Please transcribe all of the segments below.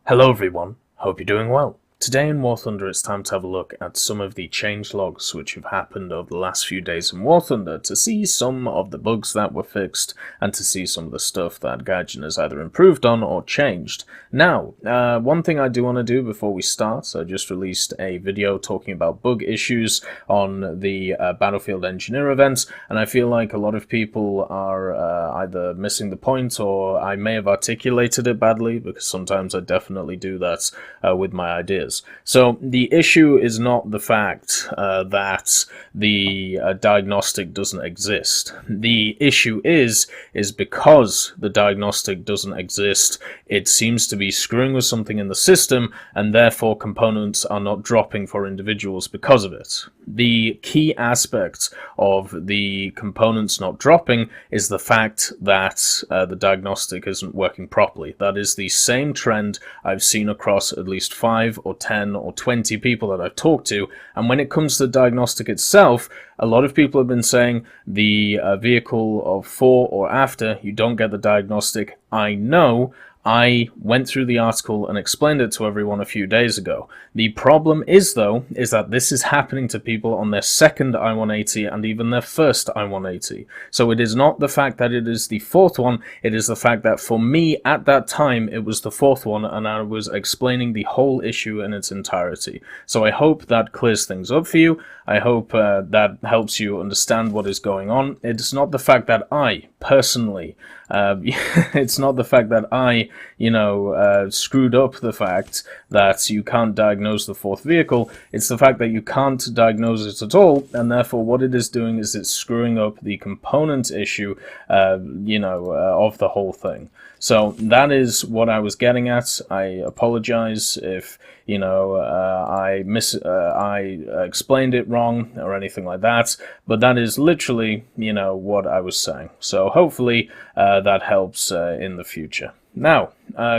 Hello everyone, hope you're doing well. Today in War Thunder it's time to have a look at some of the changelogs which have happened over the last few days in War Thunder to see some of the bugs that were fixed and to see some of the stuff that Gaijin has either improved on or changed. Now, one thing I do want to do before we start, I just released a video talking about bug issues on the Battlefield Engineer event, and I feel like a lot of people are either missing the point or I may have articulated it badly, because sometimes I definitely do that with my ideas. So the issue is not the fact that the diagnostic doesn't exist. The issue is because the diagnostic doesn't exist, it seems to be screwing with something in the system, and therefore components are not dropping for individuals because of it. The key aspect of the components not dropping is the fact that the diagnostic isn't working properly. That is the same trend I've seen across at least 5 or 10 or 20 people that I've talked to, and when it comes to the diagnostic itself, a lot of people have been saying the vehicle of 4 or after, you don't get the diagnostic. I know. I went through the article and explained it to everyone a few days ago. The problem is, though, is that this is happening to people on their second I-180 and even their first I-180. So it is not the fact that it is the fourth one, it is the fact that for me at that time it was the fourth one and I was explaining the whole issue in its entirety. So I hope that clears things up for you. I hope that helps you understand what is going on. It's not the fact that I, personally, it's not the fact that I, screwed up the fact that you can't diagnose the fourth vehicle. It's the fact that you can't diagnose it at all, and therefore what it is doing is it's screwing up the component issue, of the whole thing. So that is what I was getting at. I apologize if, I explained it wrong or anything like that, but that is literally, what I was saying. So hopefully that helps in the future. Now,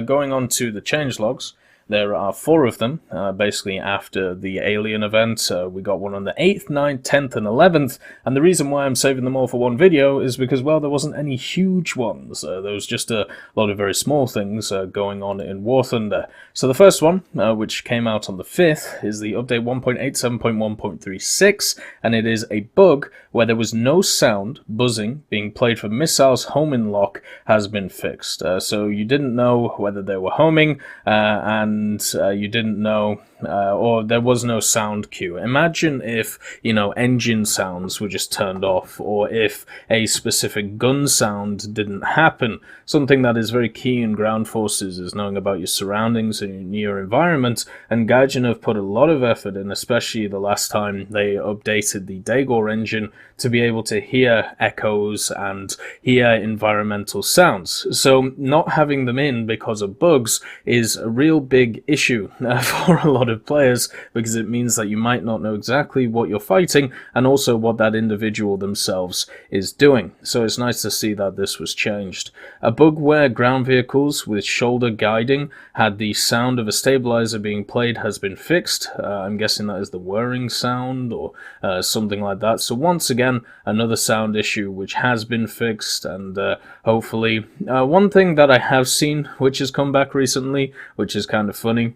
going on to the changelogs. There are 4 of them, basically after the Alien event. We got one on the 8th, 9th, 10th, and 11th, and the reason why I'm saving them all for one video is because, well, there wasn't any huge ones. There was just a lot of very small things going on in War Thunder. So the first one, which came out on the 5th, is the update 1.87.1.36, and it is a bug where there was no sound buzzing being played for missiles homing lock has been fixed. So you didn't know whether they were homing, and you didn't know, or there was no sound cue. Imagine if, engine sounds were just turned off, or if a specific gun sound didn't happen. Something that is very key in ground forces is knowing about your surroundings and your environment, and Gaijin have put a lot of effort in, especially the last time they updated the Daegor engine to be able to hear echoes and hear environmental sounds. So not having them in because of bugs is a real big issue for a lot of players, because it means that you might not know exactly what you're fighting and also what that individual themselves is doing. So it's nice to see that this was changed. A bug where ground vehicles with shoulder guiding had the sound of a stabilizer being played has been fixed. I'm guessing that is the whirring sound or something like that. So once again, another sound issue which has been fixed, and hopefully one thing that I have seen which has come back recently, which is kind of funny,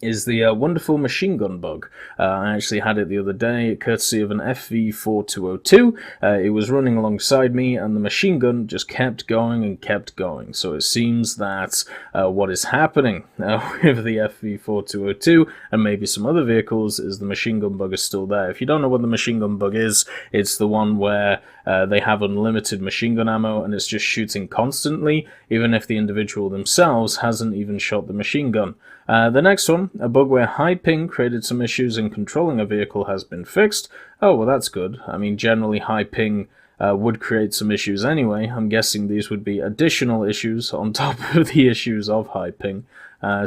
is the wonderful machine gun bug. I actually had it the other day, courtesy of an FV4202. It was running alongside me, and the machine gun just kept going and kept going. So it seems that what is happening with the FV4202 and maybe some other vehicles is the machine gun bug is still there. If you don't know what the machine gun bug is, it's the one where they have unlimited machine gun ammo and it's just shooting constantly, even if the individual themselves hasn't even shot the machine gun. The next one, a bug where high ping created some issues in controlling a vehicle, has been fixed. Oh, well, that's good. I mean, generally high ping would create some issues anyway. I'm guessing these would be additional issues on top of the issues of high ping.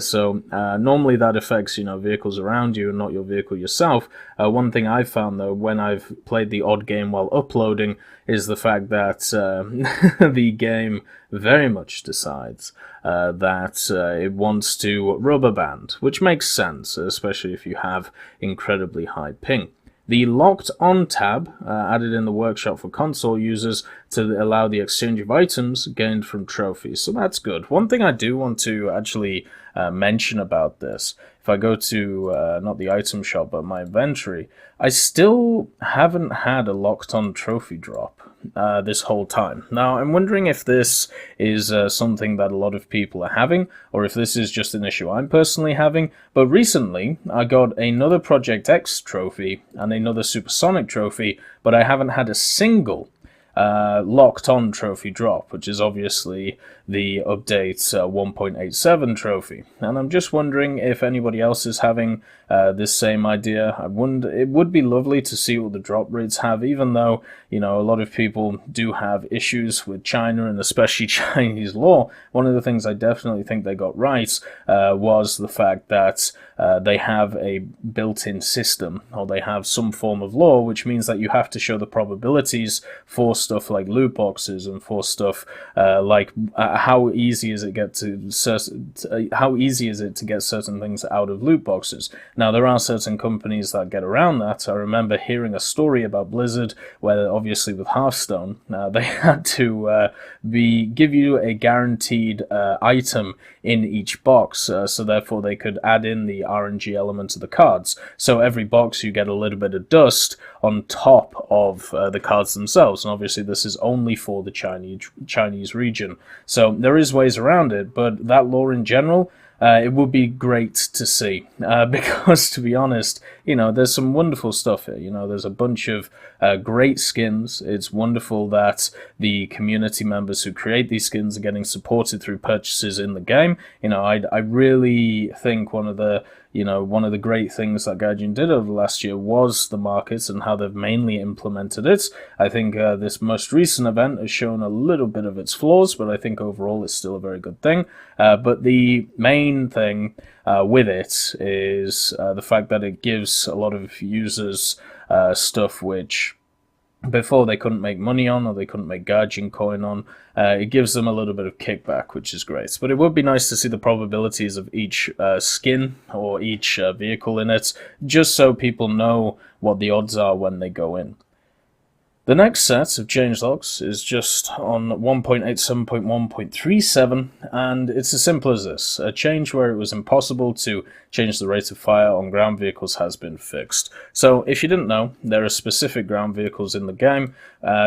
So normally that affects, vehicles around you and not your vehicle yourself. One thing I've found, though, when I've played the odd game while uploading, is the fact that the game very much decides that it wants to rubber band, which makes sense, especially if you have incredibly high ping. The Locked On tab, added in the workshop for console users to allow the exchange of items gained from trophies. So that's good. One thing I do want to actually mention about this, if I go to not the item shop but my inventory, I still haven't had a Locked On trophy drop this whole time. Now, I'm wondering if this is something that a lot of people are having, or if this is just an issue I'm personally having. But recently, I got another Project X trophy and another Supersonic trophy, but I haven't had a single Locked On trophy drop, which is obviously the update 1.87 trophy. And I'm just wondering if anybody else is having this same idea. It would be lovely to see what the drop rates have, even though, you know, a lot of people do have issues with China and especially Chinese law. One of the things I definitely think they got right was the fact that they have a built-in system, or they have some form of law, which means that you have to show the probabilities for stuff like loot boxes and for stuff like how easy is it to get certain things out of loot boxes. Now, there are certain companies that get around that. I remember hearing a story about Blizzard where, obviously with Hearthstone, they had to give you a guaranteed item in each box, so therefore they could add in the RNG element of the cards. So every box you get a little bit of dust on top of the cards themselves, and obviously this is only for the Chinese region. So there is ways around it, but that law in general, it would be great to see, because, to be honest, you know, there's some wonderful stuff here. You know, there's a bunch of great skins. It's wonderful that the community members who create these skins are getting supported through purchases in the game. You know, I really think one of the great things that Gaijin did over the last year was the markets and how they've mainly implemented it. I think this most recent event has shown a little bit of its flaws, but I think overall it's still a very good thing. But the main thing with it is the fact that it gives a lot of users stuff which before they couldn't make money on, or they couldn't make Gaijin coin on. It gives them a little bit of kickback, which is great. But it would be nice to see the probabilities of each skin or each vehicle in it, just so people know what the odds are when they go in. The next set of changelogs is just on 1.87.1.37, and it's as simple as this. A change where it was impossible to change the rate of fire on ground vehicles has been fixed. So, if you didn't know, there are specific ground vehicles in the game,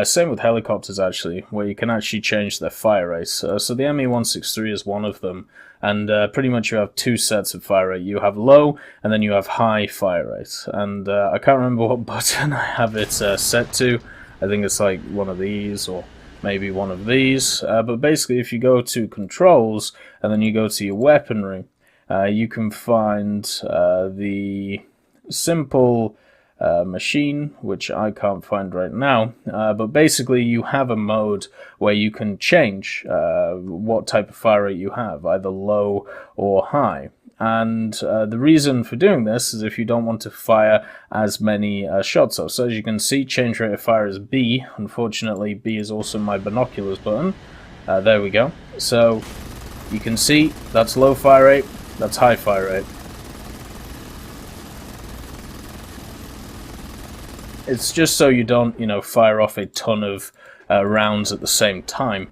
same with helicopters actually, where you can actually change their fire rate. So the ME-163 is one of them, and pretty much you have two sets of fire rate. You have low, and then you have high fire rate. And I can't remember what button I have it set to. I think it's like one of these, or maybe one of these. But basically, if you go to controls, and then you go to your weaponry, you can find the simple machine, which I can't find right now. But basically, you have a mode where you can change what type of fire rate you have, either low or high. And the reason for doing this is if you don't want to fire as many shots off. So as you can see, change rate of fire is B. Unfortunately, B is also my binoculars button. There we go. So you can see that's low fire rate, that's high fire rate. It's just so you don't, fire off a ton of rounds at the same time.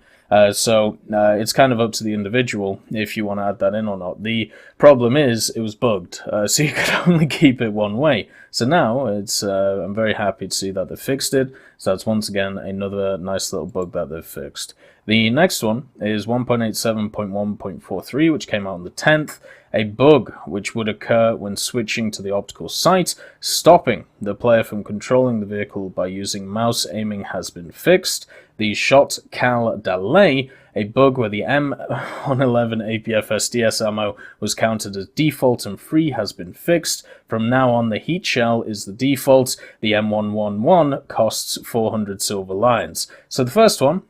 So it's kind of up to the individual if you want to add that in or not. The problem is it was bugged, so you could only keep it one way. So now I'm very happy to see that they fixed it. So that's once again another nice little bug that they've fixed. The next one is 1.87.1.43, which came out on the 10th. A bug which would occur when switching to the optical sight, stopping the player from controlling the vehicle by using mouse aiming, has been fixed. The shot cal delay, a bug where the M111 APF SDS ammo was counted as default and free, has been fixed. From now on, the heat shell is the default. The M111 costs 400 silver lions. So the first one,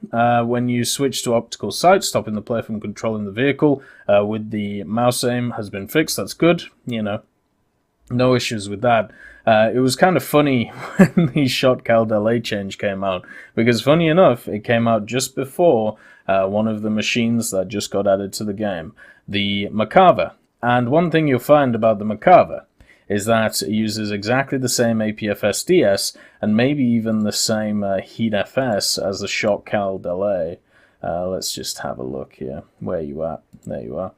when you switch to optical sight, stopping the player from controlling the vehicle with the mouse aim, has been fixed. That's good, no issues with that. It was kind of funny when the shot cal delay change came out, because funny enough, it came out just before one of the machines that just got added to the game, the Macabre. And one thing you'll find about the Macabre is that it uses exactly the same APFSDS and maybe even the same heatfs as the shot cal delay. Let's just have a look here. Where you at? There you are.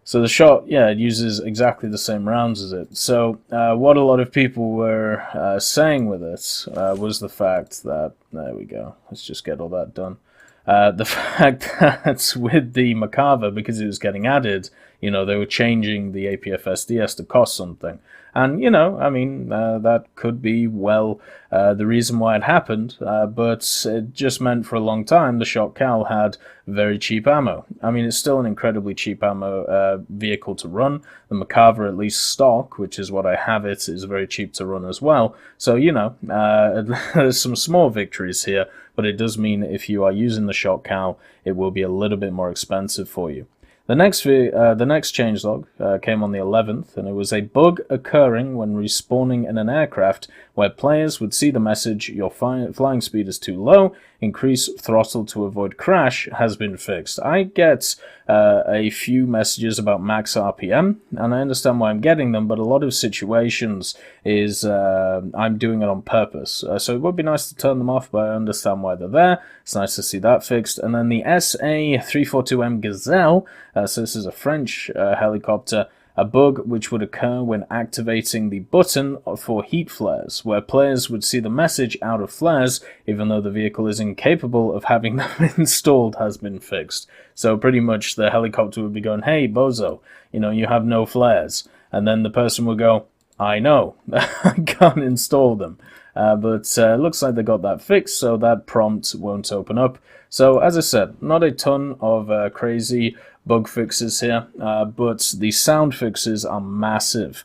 So the shot, yeah, it uses exactly the same rounds as it. So what a lot of people were saying with it was the fact that, there we go, let's just get all that done. The fact that with the Macarthur, because it was getting added, you know, they were changing the APFSDS to cost something. And, you know, I mean, that could be, well, the reason why it happened, but it just meant for a long time the shot cal had very cheap ammo. I mean, it's still an incredibly cheap ammo vehicle to run. The Macarthur, at least stock, which is what I have it, is very cheap to run as well. So, you know, there's some small victories here, but it does mean if you are using the shot cal, it will be a little bit more expensive for you. The next changelog came on the 11th, and it was a bug occurring when respawning in an aircraft where players would see the message, your flying speed is too low, increase throttle to avoid crash, has been fixed. I get a few messages about max RPM, and I understand why I'm getting them, but a lot of situations is I'm doing it on purpose. So it would be nice to turn them off, but I understand why they're there. It's nice to see that fixed. And then the SA-342M Gazelle, so this is a French helicopter, a bug which would occur when activating the button for heat flares, where players would see the message out of flares, even though the vehicle is incapable of having them installed, has been fixed. So pretty much the helicopter would be going, hey, bozo, you know, you have no flares. And then the person would go, I know, I can't install them. But it looks like they got that fixed, so that prompt won't open up. So as I said, not a ton of crazy bug fixes here, but the sound fixes are massive.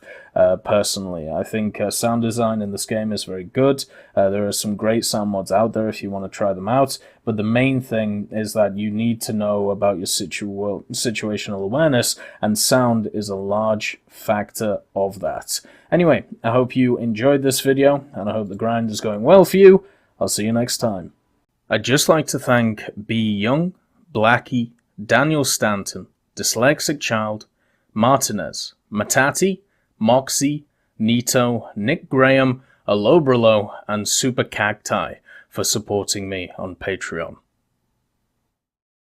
Personally, I think sound design in this game is very good. There are some great sound mods out there if you want to try them out, but the main thing is that you need to know about your situational awareness, and sound is a large factor of that. Anyway, I hope you enjoyed this video, and I hope the grind is going well for you. I'll see you next time. I'd just like to thank B. Young, Blackie, Daniel Stanton, Dyslexic Child, Martinez, Matati, Moxie, Nito, Nick Graham, Alobralo, and Super Cacti for supporting me on Patreon.